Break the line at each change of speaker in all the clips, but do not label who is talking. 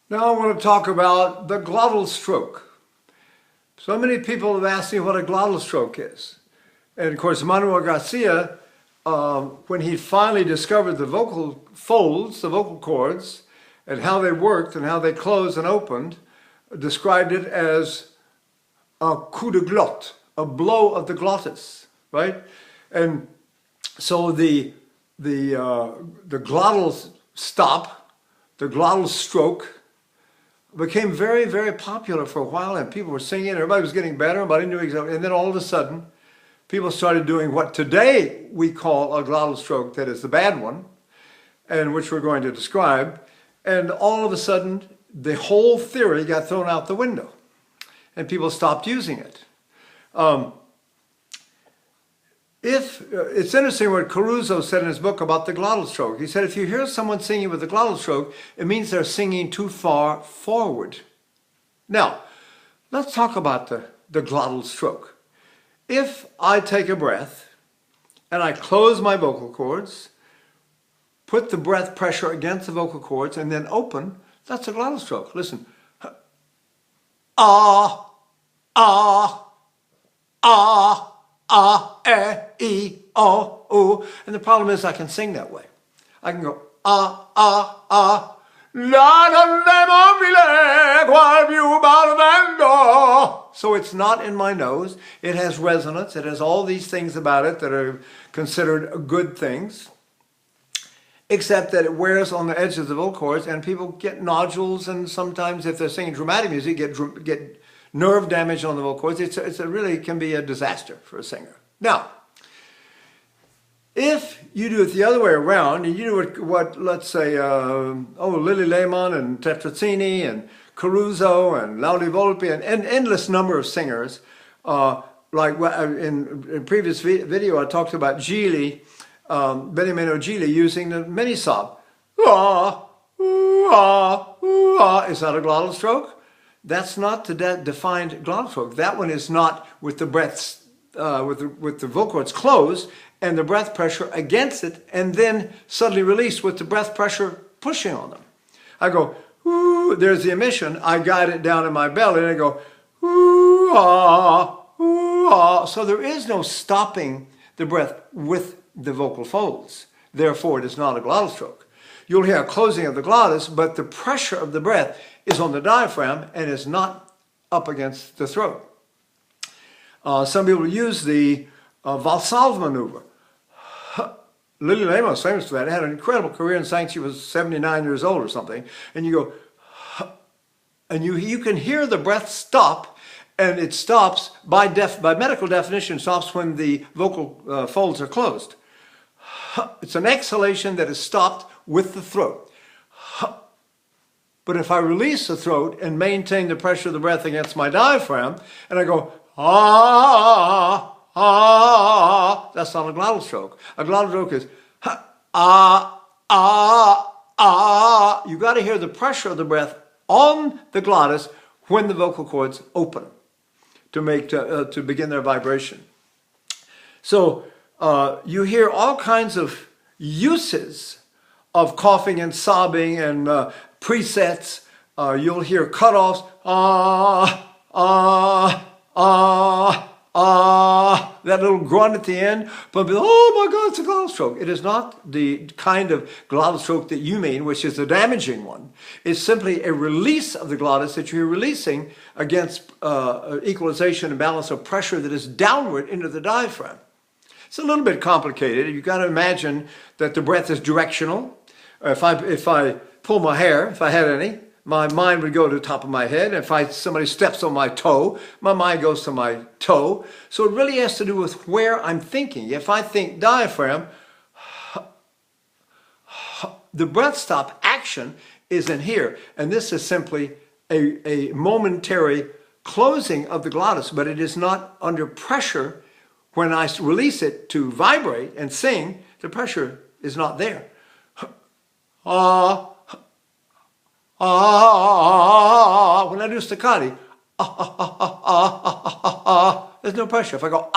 Now I want to talk about the glottal stroke. So many people have asked me what a glottal stroke is. And of course, Manuel Garcia, when he finally discovered the vocal folds, the vocal cords, and how they worked and how they closed and opened, described it as a coup de glotte, a blow of the glottis, right? And so the glottal stop, the glottal stroke, became very, very popular for a while, and people were singing, everybody was getting better, everybody knew exactly, and then all of a sudden, people started doing what today we call a glottal stroke, that is the bad one, and which we're going to describe, and all of a sudden, the whole theory got thrown out the window, and people stopped using it. It's interesting what Caruso said in his book about the glottal stroke. He said, if you hear someone singing with a glottal stroke, it means they're singing too far forward. Now, let's talk about the glottal stroke. If I take a breath and I close my vocal cords, put the breath pressure against the vocal cords, and then open, that's a glottal stroke. Listen. Ah, ah, ah. Ah, eh, e, o, oo. And the problem is I can sing that way. I can go, ah, ah, ah. So it's not in my nose. It has resonance. It has all these things about it that are considered good things. Except that it wears on the edges of the vocal cords, and people get nodules, and sometimes if they're singing dramatic music, get nerve damage on the vocal cords. It really can be a disaster for a singer. Now, if you do it the other way around, and you do what let's say, Lily Lehmann and Tetrazzini and Caruso and Laudi Volpi and an endless number of singers, like in previous video I talked about Gili, Beniamino Gili using the mini-sob. Ah, ah, ah. Is that a glottal stroke? That's not the defined glottal stroke. That one is not with the breaths, with the vocal cords closed and the breath pressure against it, and then suddenly released with the breath pressure pushing on them. I go, ooh, there's the emission. I guide it down in my belly, and I go, ooh, ah, ooh, ah. So there is no stopping the breath with the vocal folds. Therefore, it is not a glottal stroke. You'll hear a closing of the glottis, but the pressure of the breath is on the diaphragm and is not up against the throat. Some people use the Valsalva maneuver. Lily Lehmann was famous for that. Had an incredible career and sang. She was 79 years old or something. And you go, and you can hear the breath stop, and it stops by medical definition, stops when the vocal folds are closed. It's an exhalation that is stopped with the throat. But if I release the throat and maintain the pressure of the breath against my diaphragm, and I go, ah, ah, that's not a glottal stroke. A glottal stroke is, ah, ah, ah. You got to hear the pressure of the breath on the glottis when the vocal cords open to begin their vibration. So you hear all kinds of uses of coughing and sobbing and presets. You'll hear cutoffs, ah, ah, ah, ah, that little grunt at the end. But oh my God, it's a glottal stroke. It is not the kind of glottal stroke that you mean, which is the damaging one. It's simply a release of the glottis that you're releasing against equalization and balance of pressure that is downward into the diaphragm. It's a little bit complicated. You've got to imagine that the breath is directional. If I pull my hair, if I had any, my mind would go to the top of my head. If somebody steps on my toe, my mind goes to my toe. So it really has to do with where I'm thinking. If I think diaphragm, the breath stop action is in here. And this is simply a momentary closing of the glottis, but it is not under pressure. When I release it to vibrate and sing, the pressure is not there. Ah, ah, when I do staccati, there's no pressure. If I go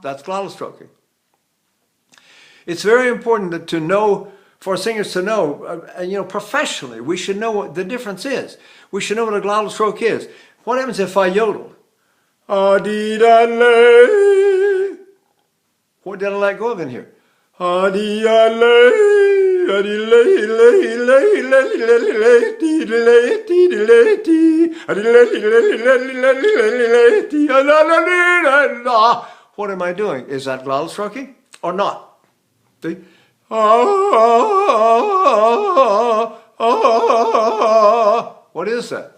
that's glottal stroking. It's very important to know for singers to know, professionally, we should know what the difference is. We should know what a glottal stroke is. What happens if I yodel? Ah-dee-da-lay. What did I let go of in here? Ah-dee-da-lay, ah-dee-lay-lay-lay-lay-lay-lay, dee-dee-lay-dee-dee-lay-dee, ah-dee-lay-lay-lay-lay-lay-lay-dee, ah-la-la-dee-da-da. What am I doing? Is that glottal stroking or not? See? What is that?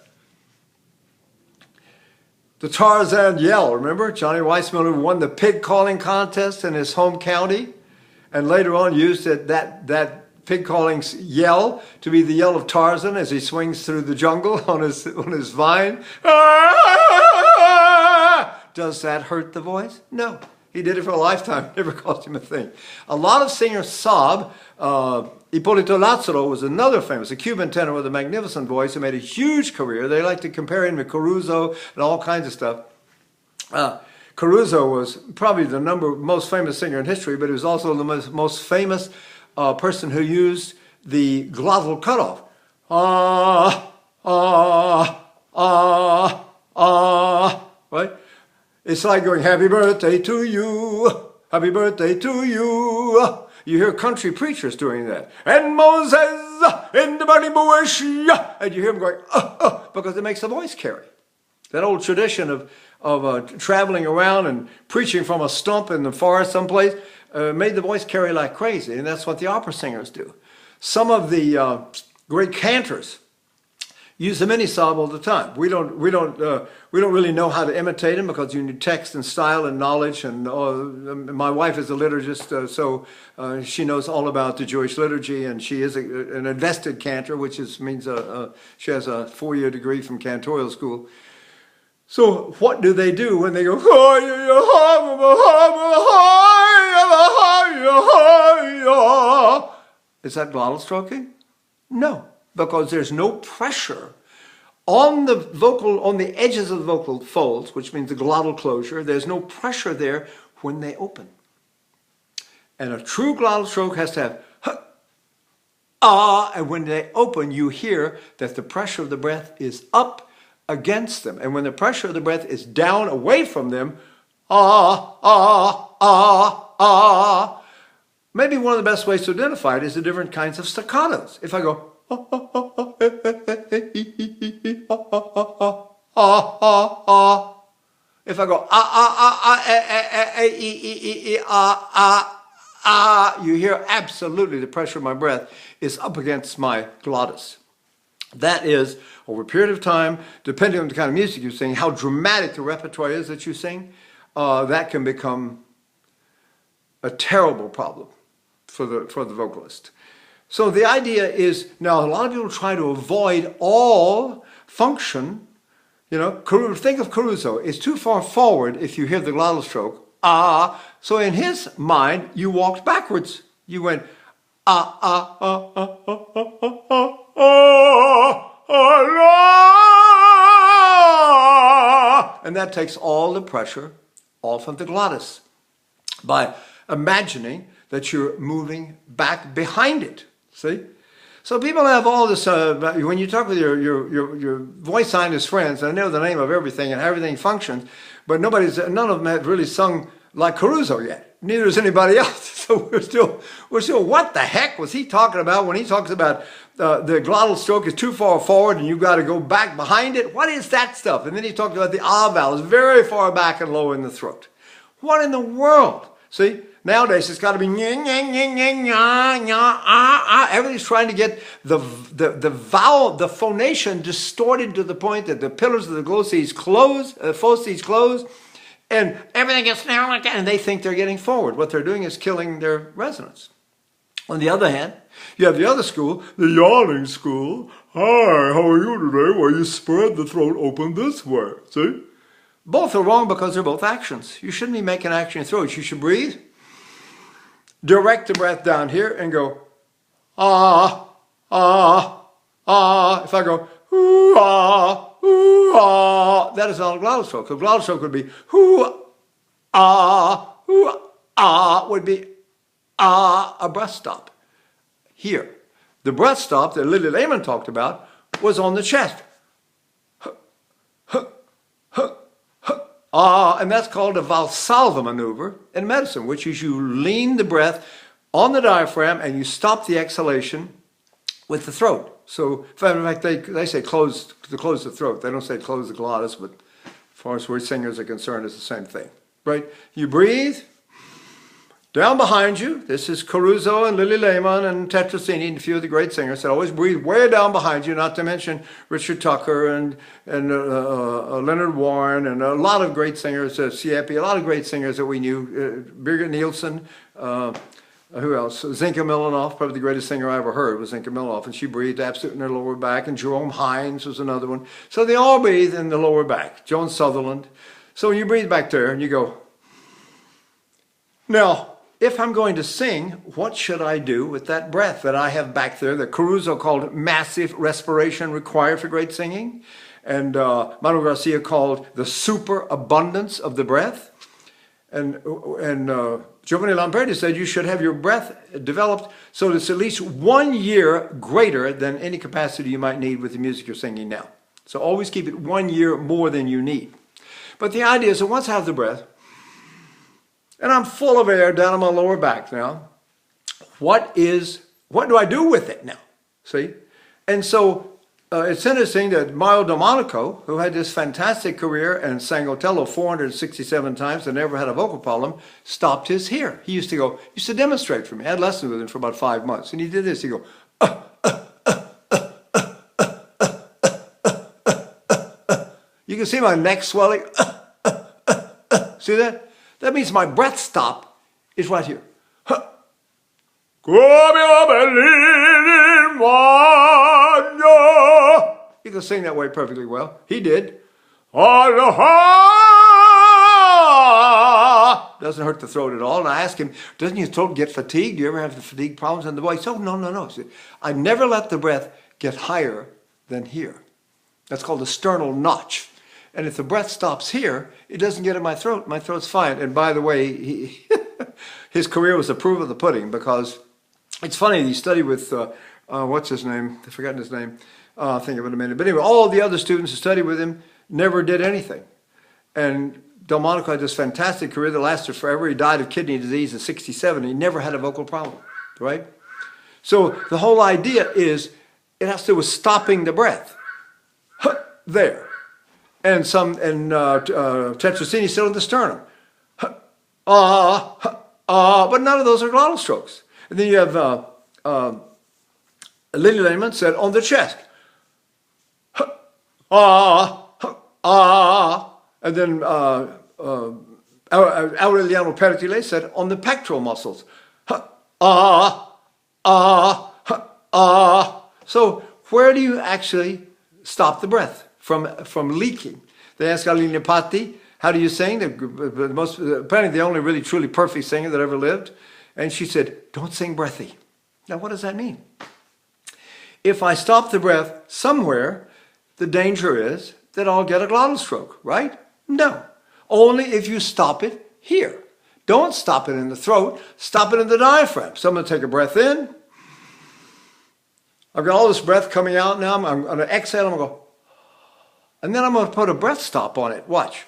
The Tarzan Yell, remember? Johnny Weissmuller won the pig calling contest in his home county and later on used that pig calling yell to be the yell of Tarzan as he swings through the jungle on his vine. Does that hurt the voice? No. He did it for a lifetime. Never cost him a thing. A lot of singers sob. Hipólito Lázaro was another famous, a Cuban tenor with a magnificent voice who made a huge career. They like to compare him to Caruso and all kinds of stuff. Caruso was probably the most famous singer in history, but he was also the most famous person who used the glottal cutoff. Right? It's like going, happy birthday to you, happy birthday to you. You hear country preachers doing that. And Moses in the burning bush. And you hear them going, because it makes the voice carry. That old tradition of traveling around and preaching from a stump in the forest someplace made the voice carry like crazy. And that's what the opera singers do. Some of the great cantors use the mini-sob all the time. We don't really know how to imitate them because you need text and style and knowledge. And my wife is a liturgist, so she knows all about the Jewish liturgy, and she is an invested cantor, which means she has a 4-year degree from cantorial school. So what do they do when they go? Is that glottal stroking? No. Because there's no pressure on the edges of the vocal folds, which means the glottal closure. There's no pressure there when they open. And a true glottal stroke has to have and when they open, you hear that the pressure of the breath is up against them. And when the pressure of the breath is down away from them, maybe one of the best ways to identify it is the different kinds of staccatos. If I go, if I go you hear absolutely the pressure of my breath is up against my glottis. That is, over a period of time, depending on the kind of music you sing, how dramatic the repertoire is that you sing, that can become a terrible problem for the vocalist. So the idea is, now a lot of people try to avoid all function. Think of Caruso. It's too far forward if you hear the glottal stroke. So in his mind, you walked backwards. You went, and that takes all the pressure off of the glottis by imagining that you're moving back behind it. See? So people have all this, when you talk with your voice scientist friends, they know the name of everything and how everything functions, but none of them have really sung like Caruso yet. Neither has anybody else. So we're still, what the heck was he talking about when he talks about the glottal stroke is too far forward and you've got to go back behind it? What is that stuff? And then he talked about the vowel is very far back and low in the throat. What in the world? See? Nowadays, it's got to be everybody's trying to get the vowel, the phonation distorted to the point that the pillars of the glosses close, fauces close, and everything gets narrow like that, and they think they're getting forward. What they're doing is killing their resonance. On the other hand, you have the other school, the yawning school. Hi, how are you today? Well, you spread the throat open this way, see? Both are wrong because they're both actions. You shouldn't be making action in your throat. You should breathe. Direct the breath down here and go, If I go, that is not a glottal stroke. A glottal stroke would be, would be, a breath stop. here. The breath stop that Lily Lehman talked about was on the chest. And that's called a Valsalva maneuver in medicine, which is you lean the breath on the diaphragm and you stop the exhalation with the throat. So, in fact, they say close the throat. They don't say close the glottis, but as far as we singers are concerned, it's the same thing, right? You breathe. Down behind you, this is Caruso and Lily Lehman and Tetrazzini and a few of the great singers that always breathe way down behind you, not to mention Richard Tucker and Leonard Warren and a lot of great singers, Sieppe, a lot of great singers that we knew, Birgit Nielsen, who else? Zinka Milanoff, probably the greatest singer I ever heard was Zinka Milanoff, and she breathed absolutely in her lower back, and Jerome Hines was another one. So they all breathe in the lower back. Joan Sutherland. So when you breathe back there and you go, now, if I'm going to sing, what should I do with that breath that I have back there that Caruso called massive respiration required for great singing, and Manuel Garcia called the superabundance of the breath, and Giovanni Lamperti said you should have your breath developed so that it's at least 1 year greater than any capacity you might need with the music you're singing now. So always keep it 1 year more than you need. But the idea is that once I have the breath, and I'm full of air down on my lower back now, what do I do with it now? See? And so it's interesting that Mario Domenico, who had this fantastic career and sang Otello 467 times and never had a vocal problem, stopped his here. He used to demonstrate for me. I had lessons with him for about 5 months. And he did this. He'd go, You can see my neck swelling. See that? That means my breath stop is right here. You can sing that way perfectly well. He did. Doesn't hurt the throat at all. And I asked him, doesn't your throat get fatigued? Do you ever have the fatigue problems in the voice? Oh, no. See, I never let the breath get higher than here. That's called the sternal notch. And if the breath stops here, it doesn't get in my throat. My throat's fine. And by the way, his career was the proof of the pudding, because it's funny, he studied with, what's his name? I've forgotten his name. I'll think of it in a minute. But anyway, all the other students who studied with him never did anything. And Delmonico had this fantastic career that lasted forever. He died of kidney disease at 67. He never had a vocal problem, right? So the whole idea is it has to do with stopping the breath. There. And Tetrazzini still in the sternum. But none of those are glottal strokes. And then you have Lily Lehman said on the chest. And then Aureliano Pertile said on the pectoral muscles. So where do you actually stop the breath from leaking? They asked Alina Patti, how do you sing? Apparently the only really truly perfect singer that ever lived. And she said, don't sing breathy. Now what does that mean? If I stop the breath somewhere, the danger is that I'll get a glottal stroke, right? No. Only if you stop it here. Don't stop it in the throat, stop it in the diaphragm. So I'm going to take a breath in. I've got all this breath coming out now. I'm going to exhale, I'm going to go. And then I'm going to put a breath stop on it. Watch.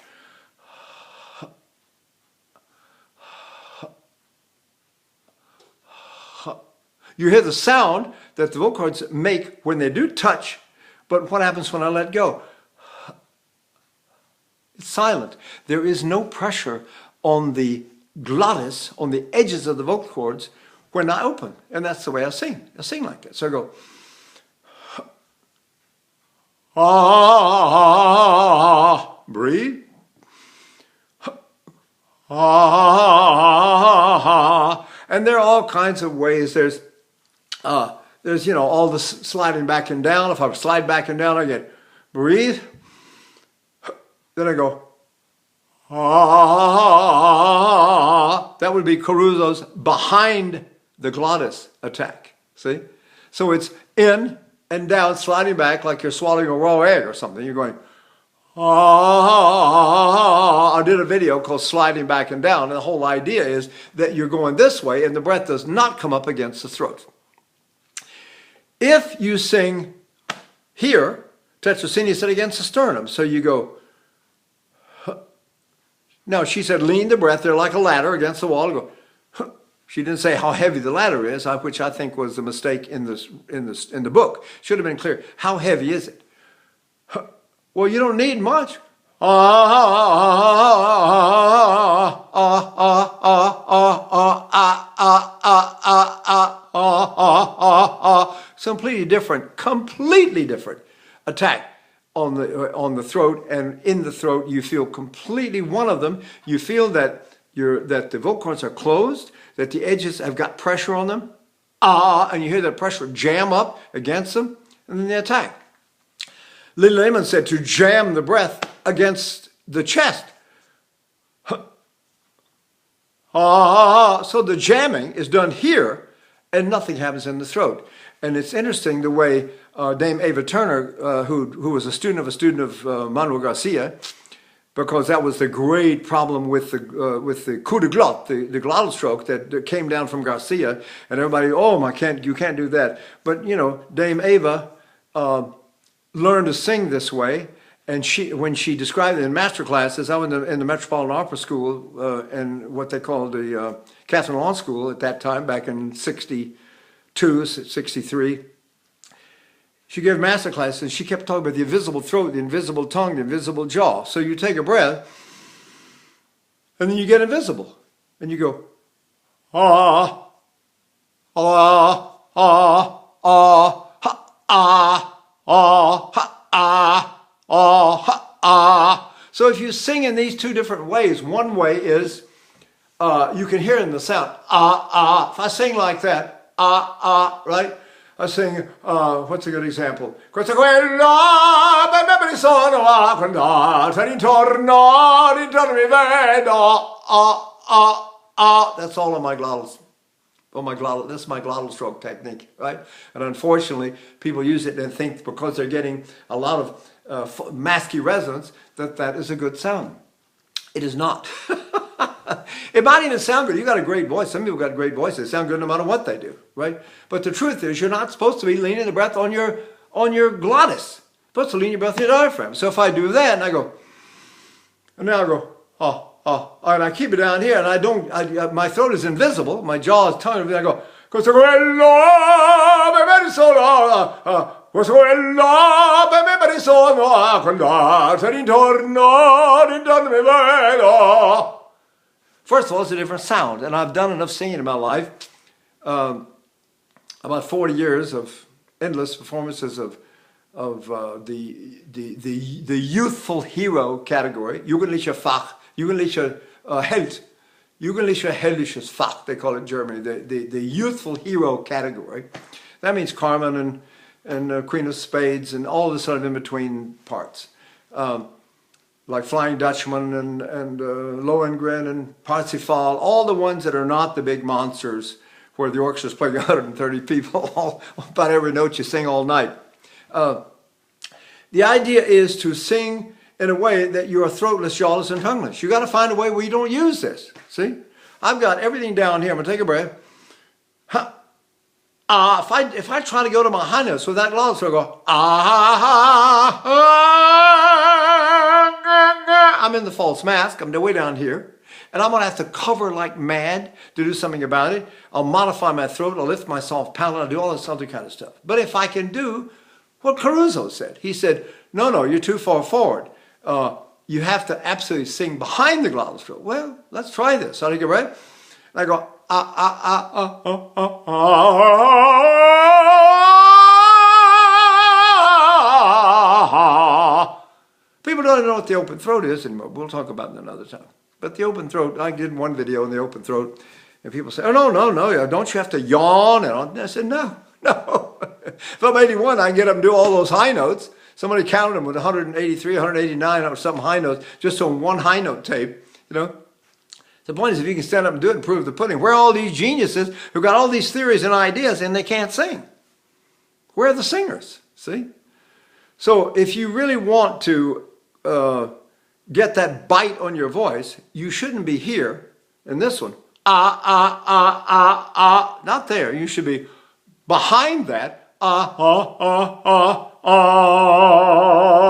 You hear the sound that the vocal cords make when they do touch, but what happens when I let go? It's silent. There is no pressure on the glottis, on the edges of the vocal cords when I open. And that's the way I sing. I sing like that. So I go, breathe. And there are all kinds of ways. There's all the sliding back and down. If I slide back and down, I get breathe. Then I go, that would be Caruso's behind the glottis attack. See? So it's in and down, sliding back like you're swallowing a raw egg or something. You're going, I did a video called Sliding Back and Down, and the whole idea is that you're going this way and the breath does not come up against the throat. If you sing here, tetrazzini is set against the sternum. So you go, huh. Now she said lean the breath there like a ladder against the wall. Go, huh. She didn't say how heavy the ladder is, which I think was the mistake in the book. Should have been clear. How heavy is it? Huh. Well, you don't need much. Completely different attack on the throat, and in the throat you feel completely one of them. You feel that the vocal cords are closed, that the edges have got pressure on them, and you hear that pressure jam up against them, and then they attack. Lily Lehman said to jam the breath against the chest. So the jamming is done here, and nothing happens in the throat. And it's interesting the way Dame Ava Turner, who was a student of Manuel Garcia, because that was the great problem with the coup de glotte, the glottal stroke that came down from Garcia, and everybody, you can't do that. But Dame Ava learned to sing this way, and when she described it in master classes, I was in the Metropolitan Opera School and what they called the Catherine Law School at that time, back in 62, 63. She gave master classes, and she kept talking about the invisible throat, the invisible tongue, the invisible jaw. So you take a breath, and then you get invisible, and you go, ah, ah, ah, ah, ha, ah. So if you sing in these two different ways, one way is you can hear in the sound If I sing like that, right? I sing, what's a good example? That's all of my glottals. This is my glottal stroke technique, right? And unfortunately, people use it and think because they're getting a lot of masky resonance that is a good sound. It is not. It might even sound good. You got a great voice. Some people got great voices. They sound good no matter what they do, right? But the truth is, you're not supposed to be leaning the breath on your glottis. You're supposed to lean your breath on your diaphragm. So if I do that and I go, and now I go, and I keep it down here, and my throat is invisible, my jaw is tongue, and I go, first of all, it's a different sound, and I've done enough singing in my life, about 40 years of endless performances of the youthful hero category, Jugendlicher Fach, Jugendlicher Held, Jugendlicher Heldisches Fach, they call it in Germany, the youthful hero category. That means Carmen and Queen of Spades and all the sort of in-between parts. Like Flying Dutchman and Lohengrin and Parsifal, all the ones that are not the big monsters where the orchestra's playing 130 people, about every note you sing all night. The idea is to sing in a way that you are throatless, jawless, and tongueless. You got to find a way where you don't use this. See? I've got everything down here. I'm going to take a breath. If I try to go to my high notes with that glottal stroke, I go, I'm in the false mask. I'm way down here. And I'm going to have to cover like mad to do something about it. I'll modify my throat. I'll lift my soft palate. I'll do all this other kind of stuff. But if I can do what Caruso said, he said, no, you're too far forward. You have to absolutely sing behind the glottal stroke. Well, let's try this. So I take a breath. And I go, People don't know what the open throat is anymore. We'll talk about it another time. But the open throat, I did one video on the open throat, and people say, oh, no, don't you have to yawn? And I said, no. If I'm 81, I can get up and do all those high notes. Somebody counted them with 183, 189 or some high notes, just on one high note tape, The point is, if you can stand up and do it and prove the pudding, where are all these geniuses who got all these theories and ideas and they can't sing? Where are the singers? See? So if you really want to get that bite on your voice, you shouldn't be here in this one. Not there. You should be behind that.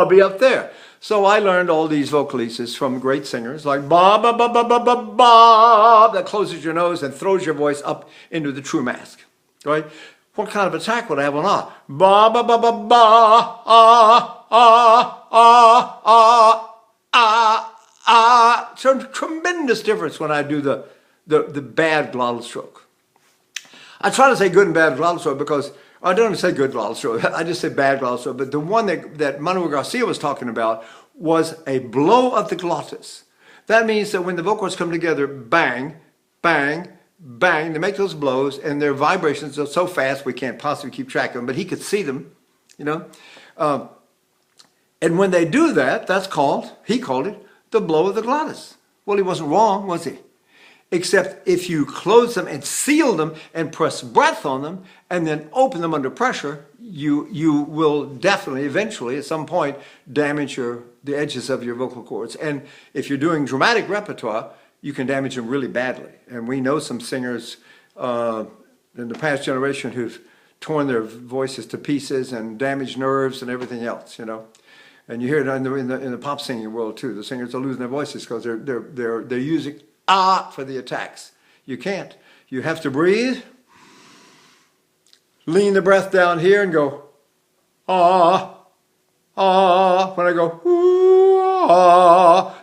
be up there. So I learned all these vocalises from great singers like ba ba ba ba ba ba ba, that closes your nose and throws your voice up into the true mask, right? What kind of attack would I have on ah? Ba ba ba ba ba It's a tremendous difference when I do the bad glottal stroke. I try to say good and bad glottal stroke because I don't even say good glottal stroke. I just say bad glottal stroke. But the one that Manuel Garcia was talking about was a blow of the glottis. That means that when the vocals come together, bang, bang, bang, they make those blows, and their vibrations are so fast we can't possibly keep track of them. But he could see them, you know. And when they do that, he called it the blow of the glottis. Well, he wasn't wrong, was he? Except if you close them and seal them and press breath on them and then open them under pressure, you will definitely, eventually, at some point, damage the edges of your vocal cords. And if you're doing dramatic repertoire, you can damage them really badly. And we know some singers in the past generation who've torn their voices to pieces and damaged nerves and everything else, you know. And you hear it in the pop singing world too. The singers are losing their voices because they're using for the attacks. You can't. You have to breathe, lean the breath down here and go when I go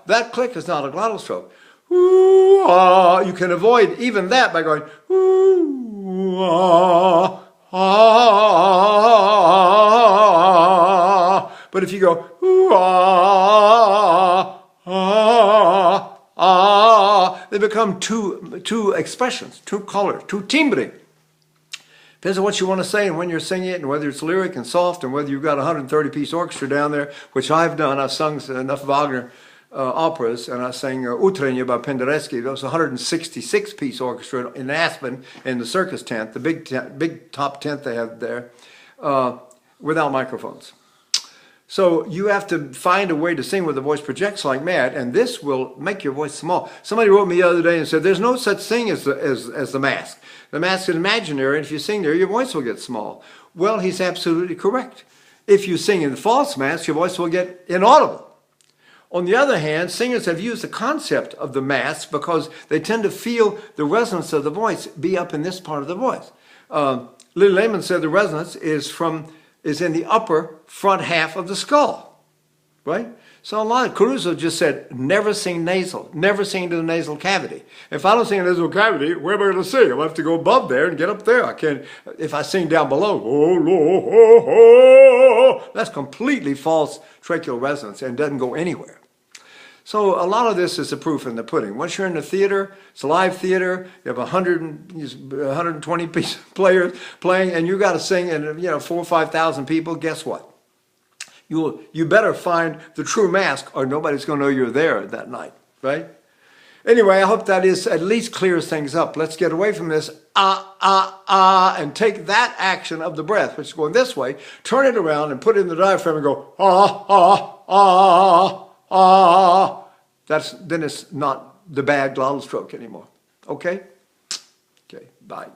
that click is not a glottal stroke. You can avoid even that by going but if you go they become two expressions, two colors, two timbre. Depends on what you want to say and when you're singing it, and whether it's lyric and soft, and whether you've got a 130-piece orchestra down there, which I've done. I've sung enough Wagner operas, and I sang Utrenia by Penderecki. That was a 166-piece orchestra in Aspen in the circus tent, the big top tent they have there, without microphones. So you have to find a way to sing where the voice projects like mad, and this will make your voice small. Somebody wrote me the other day and said, there's no such thing as the mask. The mask is imaginary, and if you sing there, your voice will get small. Well, he's absolutely correct. If you sing in the false mask, your voice will get inaudible. On the other hand, singers have used the concept of the mask because they tend to feel the resonance of the voice be up in this part of the voice. Lily Lehman said the resonance is in the upper front half of the skull, right? So a lot of Caruso just said, never sing nasal, never sing into the nasal cavity. If I don't sing in the nasal cavity, where am I going to sing? I have to go above there and get up there. I can't, if I sing down below, that's completely false tracheal resonance and doesn't go anywhere. So a lot of this is the proof in the pudding. Once you're in the theater, it's a live theater, you have 120 piece players playing, and you got to sing, and 4,000 or 5,000 people. Guess what? You better find the true mask, or nobody's going to know you're there that night, right? Anyway, I hope that at least clears things up. Let's get away from this and take that action of the breath, which is going this way, turn it around and put it in the diaphragm and go then it's not the bad glottal stroke anymore. Okay? Okay, bye.